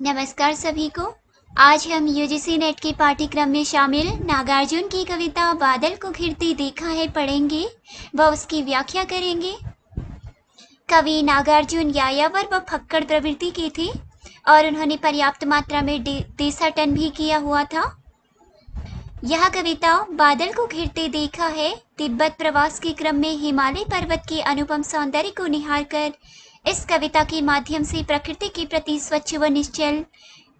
नमस्कार सभी को। आज हम यूजीसी नेट के पाठ्यक्रम में शामिल नागार्जुन की कविता बादल को घिरते देखा है पढ़ेंगे व उसकी व्याख्या करेंगे। कवि नागार्जुन यायावर व फक्कड़ प्रवृत्ति के थे और उन्होंने पर्याप्त मात्रा में देशाटन भी किया हुआ था। यह कविता बादल को घिरते देखा है तिब्बत प्रवास के क्रम में हिमालय पर्वत के अनुपम सौंदर्य को निहार कर इस कविता के माध्यम से प्रकृति के प्रति स्वच्छ व निश्चल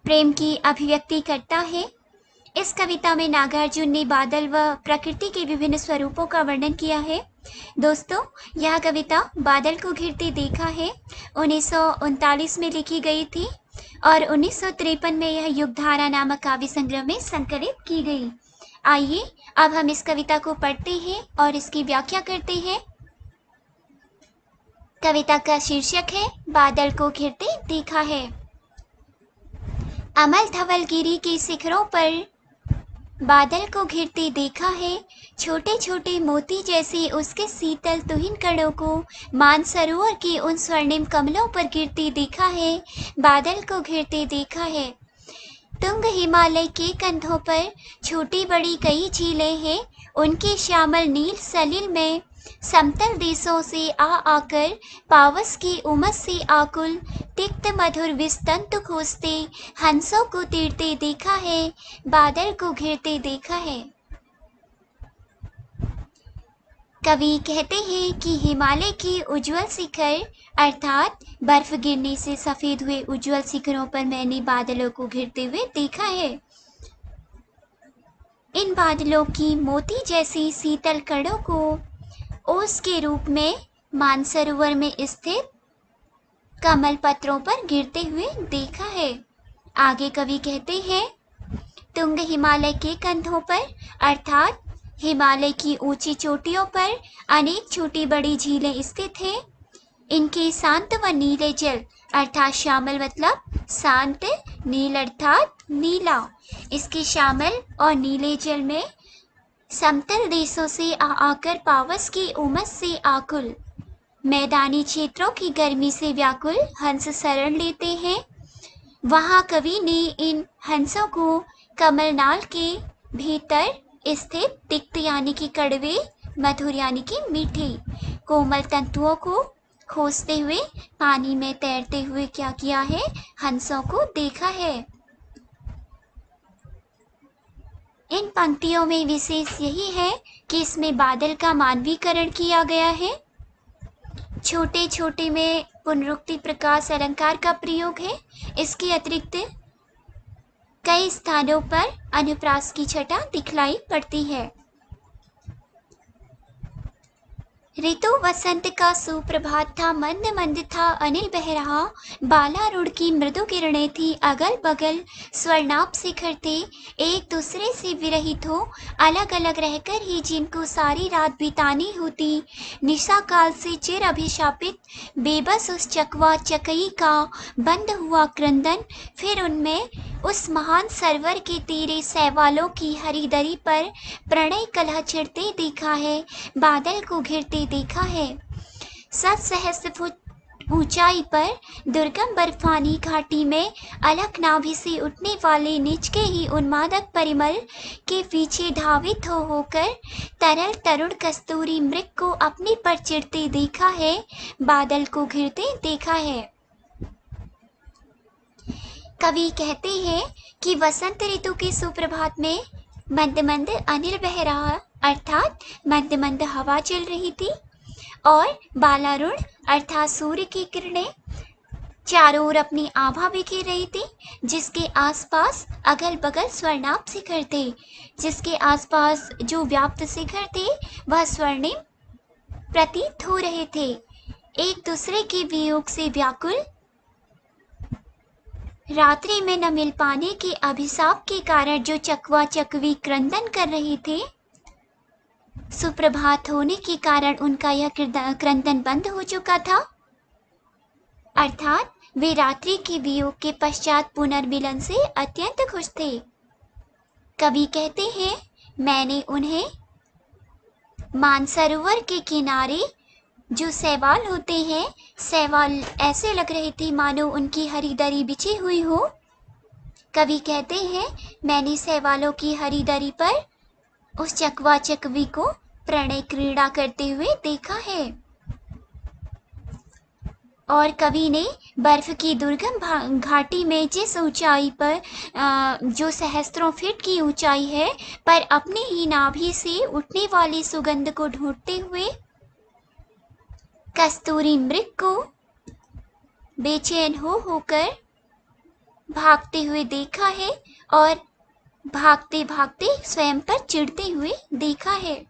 प्रेम की अभिव्यक्ति करता है। इस कविता में नागार्जुन ने बादल व प्रकृति के विभिन्न स्वरूपों का वर्णन किया है। दोस्तों, यह कविता बादल को घिरते देखा है 1939 में लिखी गई थी और 1953 में यह युगधारा नामक काव्य संग्रह में संकलित की गई। आइए अब हम इस कविता को पढ़ते हैं और इसकी व्याख्या करते हैं। कविता का शीर्षक है बादल को घिरते देखा है। अमल धवल गिरी के शिखरों पर बादल को घिरते देखा है, छोटे छोटे मोती जैसे उसके शीतल तुहिन कणों को मानसरोवर के उन स्वर्णिम कमलों पर गिरते देखा है। बादल को घिरते देखा है। तुंग हिमालय के कंधों पर छोटी बड़ी कई झीलें हैं, उनके श्यामल नील सलिल में समतल देशों से आकर पावस की उमस से आकुल तिक्त मधुर विस्तंत खोजते हंसों को तीरते देखा है। बादल को घिरते देखा है। कवि कहते हैं कि हिमालय के उज्जवल शिखर अर्थात बर्फ गिरने से सफेद हुए उज्जवल शिखरों पर मैंने बादलों को घिरते हुए देखा है। इन बादलों की मोती जैसी शीतल कणों को ओस के रूप में मानसरोवर में स्थित कमल पत्रों पर गिरते हुए देखा है। आगे कवि कहते हैं, तुंग हिमालय के कंधों पर अर्थात हिमालय की ऊंची चोटियों पर अनेक छोटी बड़ी झीलें स्थित हैं। इनके शांत व नीले जल अर्थात श्यामल मतलब शांत, नील अर्थात नीला, इसके श्यामल और नीले जल में समतल देशों से आकर पावस की उमस से आकुल मैदानी क्षेत्रों की गर्मी से व्याकुल हंस शरण लेते हैं। वहां कवि ने इन हंसों को कमलनाल के भीतर स्थित तिक्त यानी कि कड़वे, मधुर यानी कि मीठे कोमल तंतुओं को खोजते हुए पानी में तैरते हुए क्या किया है, हंसों को देखा है। इन पंक्तियों में विशेष यही है कि इसमें बादल का मानवीकरण किया गया है। छोटे छोटे में पुनरुक्ति प्रकाश अलंकार का प्रयोग है। इसके अतिरिक्त कई स्थानों पर अनुप्रास की छटा दिखलाई पड़ती है। ऋतु वसंत का सुप्रभात था, मंद मंद था अनिल बह रहा, बालारूढ़ की मृदु किरणें थी, अगल बगल स्वर्णाभ शिखर थे, एक दूसरे से विरहित हो अलग अलग रहकर ही जिनको सारी रात बितानी होती, निशा काल से चिर अभिशापित बेबस उस चकवा चकई का बंद हुआ क्रंदन, फिर उनमें उस महान सरवर के तीरे सैवालों की हरी दरी पर प्रणय कलह छिड़ते देखा है। बादल को घिरते देखा है। 7 सहस्त्र फुट ऊंचाई पर दुर्गम बर्फानी घाटी में अलख नाभि से उठने वाले नीच के ही उन्मादक परिमल के पीछे धावित होकर तरल तरुण कस्तूरी मृग को अपने पर चिढ़ते देखा है। बादल को घिरते देखा है। कवि कहते हैं कि वसंत ऋतु के सुप्रभात में मंद मंद अनिल बह रहा अर्थात मंद मंद हवा चल रही थी और बालारूढ़ अर्थात सूर्य की किरणें चारों ओर अपनी आभा बिखेर रही थी, जिसके आसपास अगल बगल स्वर्णाभ शिखर थे, जिसके आसपास जो व्याप्त शिखर थे वह स्वर्णिम प्रतीत हो रहे थे। एक दूसरे के वियोग से व्याकुल रात्रि में न मिल पाने के अभिशाप के कारण जो चकवा चकवी क्रंदन कर रहे थे, सुप्रभात होने के कारण उनका यह क्रंदन बंद हो चुका था, अर्थात वे रात्रि के वियोग के पश्चात पुनर्मिलन से अत्यंत खुश थे। कवि कहते हैं, मैंने उन्हें मानसरोवर के किनारे जो शैवाल होते हैं, शैवाल ऐसे लग रहे थे मानो उनकी हरी दरी बिछी हुई हो, कवि कहते हैं, मैंने सहवालों की हरी दरी पर उस चकवा चकवी को प्रणय क्रीड़ा करते हुए देखा है। और कवि ने बर्फ की दुर्गम घाटी में जिस ऊंचाई पर जो सहस्त्रों फीट की ऊंचाई है पर अपनी ही नाभि से उठने वाली सुगंध को ढूंढते हुए कस्तूरी मृग को बेचैन हो होकर भागते हुए देखा है और भागते भागते स्वयं पर चिढ़ते हुए देखा है।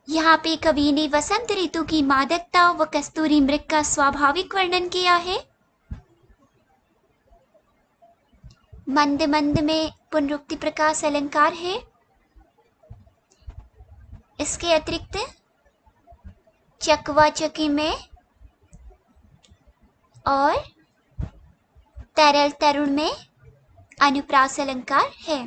यहाँ पे कवि ने वसंत ऋतु की मादकता व कस्तूरी मृग का स्वाभाविक वर्णन किया है। मंद मंद में पुनरुक्ति प्रकाश अलंकार है। इसके अतिरिक्त चकवा चकी में और तरल तरुण में अनुप्रास अलंकार है।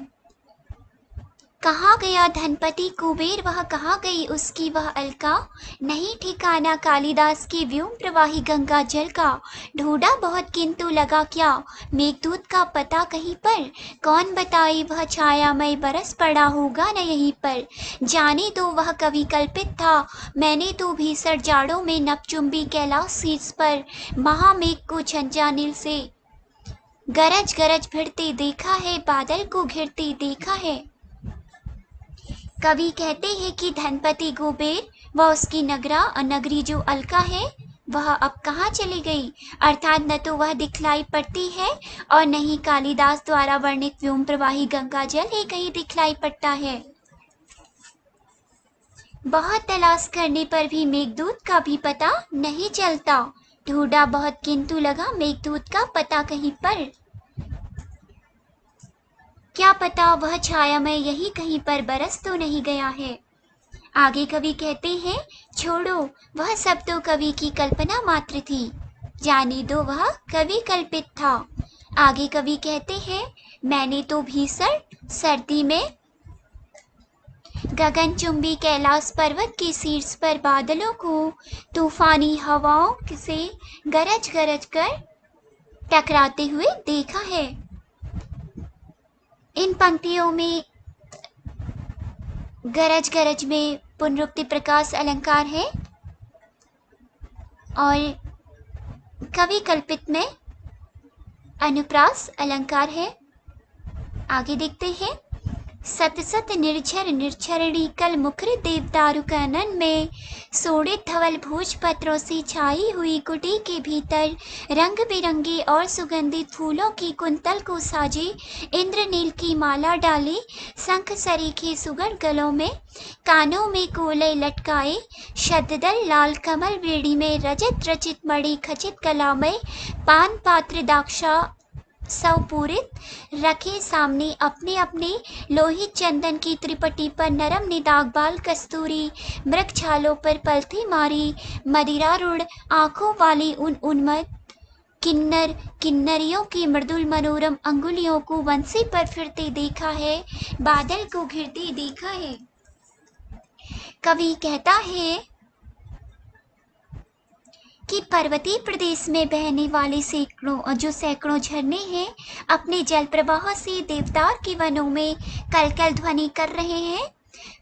कहाँ गया धनपति कुबेर, वह कहाँ गई उसकी वह अलका, नहीं ठिकाना कालिदास की व्योम प्रवाही गंगा जल का, ढूंढा बहुत किंतु लगा क्या, मेघदूत का पता कहीं पर, कौन बताई वह छायामय बरस पड़ा होगा न यहीं पर, जाने तो वह कवि कल्पित था, मैंने तो भीषण जाड़ों में नभचुंबी कैलाश शीर्ष पर महामेघ को झंझानील से गरज गरज भिड़ते देखा है, बादल को घिरते देखा है। कवि कहते हैं कि धनपति कुबेर व उसकी नगरी जो अलका है वह अब कहाँ चली गई, अर्थात न तो वह दिखलाई पड़ती है और न ही कालिदास द्वारा वर्णित व्योम प्रवाही गंगा जल ही कहीं दिखलाई पड़ता है। बहुत तलाश करने पर भी मेघदूत का भी पता नहीं चलता, ढूंढा बहुत किंतु लगा मेघदूत का पता कहीं पर, क्या पता वह छाया में यही कहीं पर बरस तो नहीं गया है। आगे कवि कहते हैं, छोड़ो वह सब तो कवि की कल्पना मात्र थी, जाने दो वह कवि कल्पित था। आगे कवि कहते हैं, मैंने तो भीषण सर्दी में गगनचुंबी कैलाश पर्वत के शीर्ष पर बादलों को तूफानी हवाओं से गरज गरज कर टकराते हुए देखा है। इन पंक्तियों में गरज गरज में पुनरुक्ति प्रकाश अलंकार है और कवि कल्पित में अनुप्रास अलंकार है। आगे देखते हैं, सत सत निर्झर निर्झरणी कल मुखर देवदारु कानन में, सोड़े धवल भोज पत्रों से छाई हुई कुटी के भीतर रंग बिरंगे और सुगंधित फूलों की कुंतल को साजे इंद्रनील की माला डाले, शंख सरीखे सुगढ़ गलों में, कानों में कोले लटकाए, शद्दल लाल कमल बेड़ी में रजत रचित मणि खचित कला में, पान पात्र दाक्षा सवपूरित रखे सामने अपने अपने लोहित चंदन की त्रिपटी पर नरम निदाग बाल कस्तूरी मृग छालों पर पलथी मारी मदिरारूढ़ आंखों वाली उन उन्मत्त किन्नरियों की मृदुल मनोरम अंगुलियों को बंसी पर फिरते देखा है, बादल को घिरते देखा है। कवि कहता है कि पर्वतीय प्रदेश में बहने वाले सैकड़ों झरने हैं, अपने जल प्रवाह से देवदार के वनों में कलकल ध्वनि कर रहे हैं।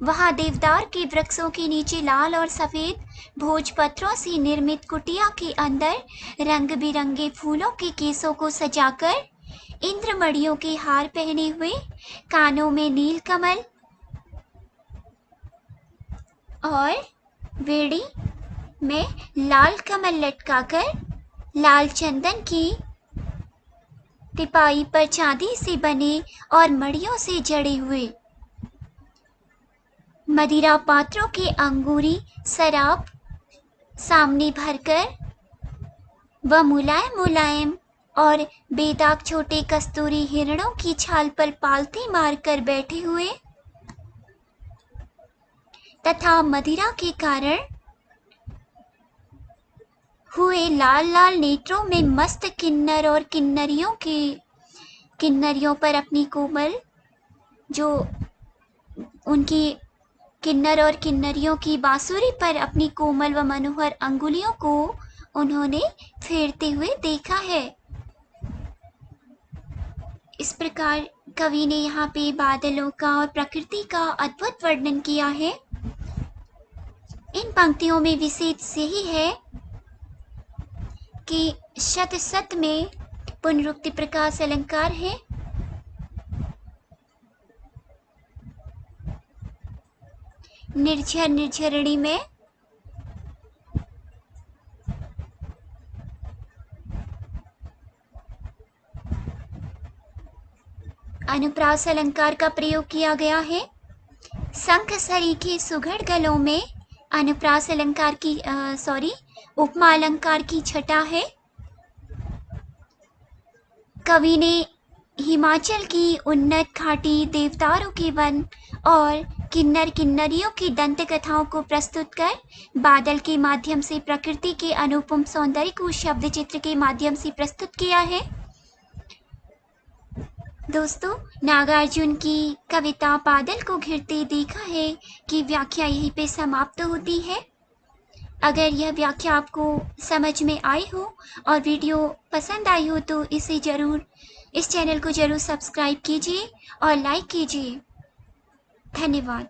वहां देवदार के वृक्षों के नीचे लाल और सफेद भोजपत्रों से निर्मित कुटिया के अंदर रंग बिरंगे फूलों के केसों को सजाकर इंद्रमणियों के हार पहने हुए, कानों में नील कमल और बेड़ी में लाल कमल लटकाकर लाल चंदन की टिपाई पर चांदी से बने और मड़ियों से जड़े हुए मदिरा पात्रों के अंगूरी शराब सामने भरकर व मुलायम मुलायम और बेदाग छोटे कस्तूरी हिरणों की छाल पर पालती मारकर बैठे हुए तथा मदिरा के कारण हुए लाल लाल नेत्रों में मस्त किन्नर और किन्नरियों पर अपनी कोमल जो उनकी किन्नर और किन्नरियों की बांसुरी पर अपनी कोमल व मनोहर अंगुलियों को उन्होंने फेरते हुए देखा है। इस प्रकार कवि ने यहाँ पे बादलों का और प्रकृति का अद्भुत वर्णन किया है। इन पंक्तियों में विशेष यही है कि शत शत में पुनरुक्ति प्रकाश अलंकार है। निर्झर निर्झरणी में अनुप्रास अलंकार का प्रयोग किया गया है। शंख सरीखे सुघड़ गलों में अनुप्रास अलंकार की उपमा अलंकार की छटा है। कवि ने हिमाचल की उन्नत घाटी, देवदारों के वन और किन्नर किन्नरियों की दंत कथाओं को प्रस्तुत कर बादल के माध्यम से प्रकृति के अनुपम सौंदर्य को शब्द चित्र के माध्यम से प्रस्तुत किया है। दोस्तों, नागार्जुन की कविता बादल को घिरते देखा है कि व्याख्या यहीं पे समाप्त होती है। अगर यह व्याख्या आपको समझ में आई हो और वीडियो पसंद आई हो तो इस चैनल को जरूर सब्सक्राइब कीजिए और लाइक कीजिए। धन्यवाद।